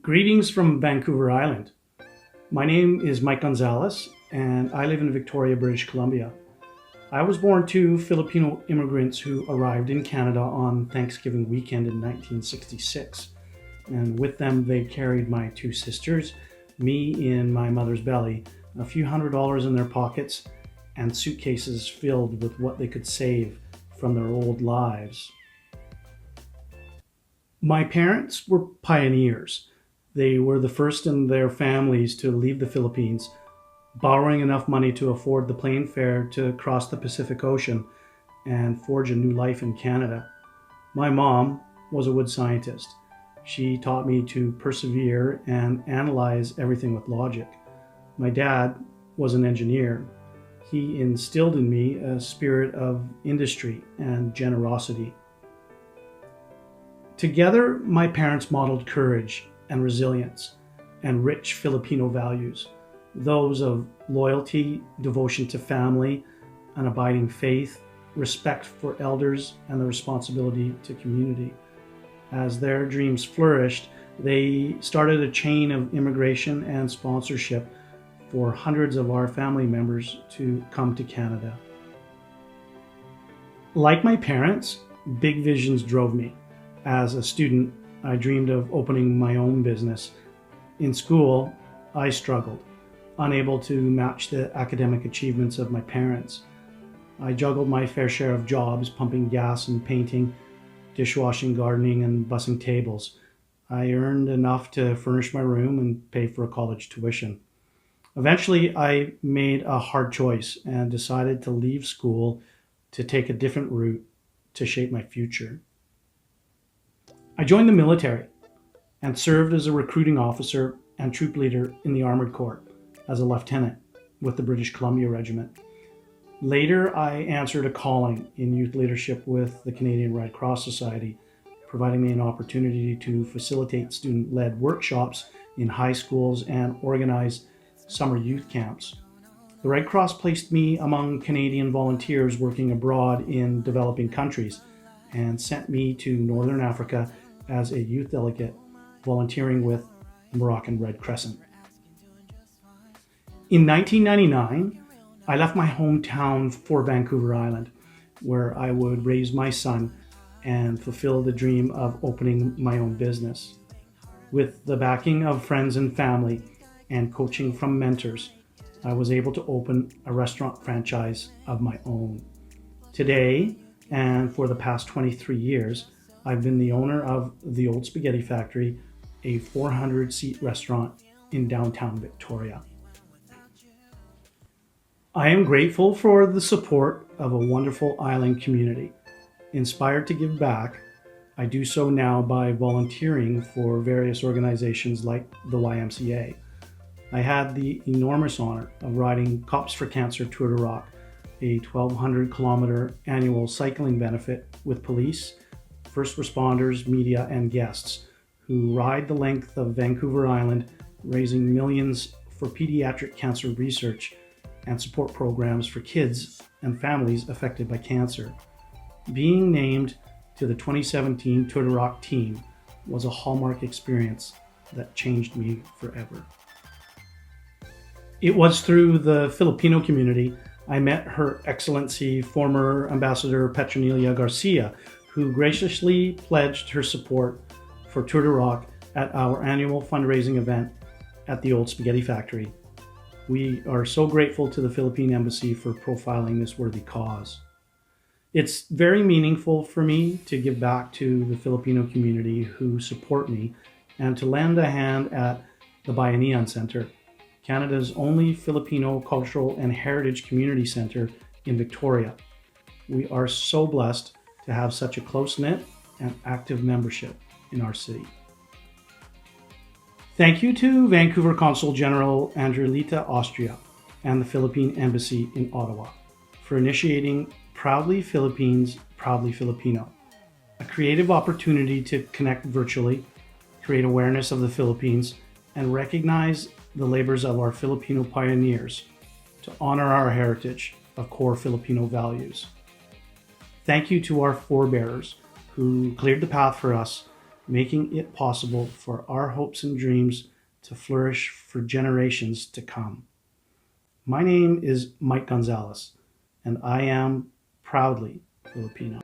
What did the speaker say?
Greetings from Vancouver Island. My name is Mike Gonzalez, and I live in Victoria, British Columbia. I was born to Filipino immigrants who arrived in Canada on Thanksgiving weekend in 1966. And with them, they carried my two sisters, me in my mother's belly, a few $100s in their pockets, and suitcases filled with what they could save from their old lives. My parents were pioneers. They were the first in their families to leave the Philippines, borrowing enough money to afford the plane fare to cross the Pacific Ocean and forge a new life in Canada. My mom was a wood scientist. She taught me to persevere and analyze everything with logic. My dad was an engineer. He instilled in me a spirit of industry and generosity. Together, my parents modeled courage and resilience and rich Filipino values, those of loyalty, devotion to family, an abiding faith, respect for elders, and the responsibility to community. As their dreams flourished, they started a chain of immigration and sponsorship for hundreds of our family members to come to Canada. Like my parents, big visions drove me. As a student, I dreamed of opening my own business. In school, I struggled, unable to match the academic achievements of my parents. I juggled my fair share of jobs, pumping gas and painting, dishwashing, gardening, and bussing tables. I earned enough to furnish my room and pay for a college tuition. Eventually, I made a hard choice and decided to leave school to take a different route to shape my future. I joined the military and served as a recruiting officer and troop leader in the Armored Corps as a lieutenant with the British Columbia Regiment. Later, I answered a calling in youth leadership with the Canadian Red Cross Society, providing me an opportunity to facilitate student-led workshops in high schools and organize summer youth camps. The Red Cross placed me among Canadian volunteers working abroad in developing countries and sent me to Northern Africa as a youth delegate, volunteering with the Moroccan Red Crescent. In 1999, I left my hometown for Vancouver Island, where I would raise my son and fulfill the dream of opening my own business. With the backing of friends and family and coaching from mentors, I was able to open a restaurant franchise of my own. Today, and for the past 23 years, I've been the owner of the Old Spaghetti Factory, a 400-seat restaurant in downtown Victoria. I am grateful for the support of a wonderful island community. Inspired to give back, I do so now by volunteering for various organizations like the YMCA. I had the enormous honor of riding Cops for Cancer Tour de Rock, a 1,200-kilometer annual cycling benefit with police, first responders, media, and guests who ride the length of Vancouver Island, raising millions for pediatric cancer research and support programs for kids and families affected by cancer. Being named to the 2017 Tour de Rock team was a hallmark experience that changed me forever. It was through the Filipino community I met Her Excellency former Ambassador Petronelia Garcia, who graciously pledged her support for Tour de Rock at our annual fundraising event at the Old Spaghetti Factory. We are so grateful to the Philippine Embassy for profiling this worthy cause. It's very meaningful for me to give back to the Filipino community who support me and to lend a hand at the Bayanihan Center, Canada's only Filipino cultural and heritage community center in Victoria. We are so blessed to have such a close-knit and active membership in our city. Thank you to Vancouver Consul General Andrelita Austria and the Philippine Embassy in Ottawa for initiating Proudly Philippines, Proudly Filipino, a creative opportunity to connect virtually, create awareness of the Philippines, and recognize the labors of our Filipino pioneers to honor our heritage of core Filipino values. Thank you to our forebearers who cleared the path for us making it possible for our hopes and dreams to flourish for generations to come. My name is Mike Gonzalez, and I am proudly Filipino.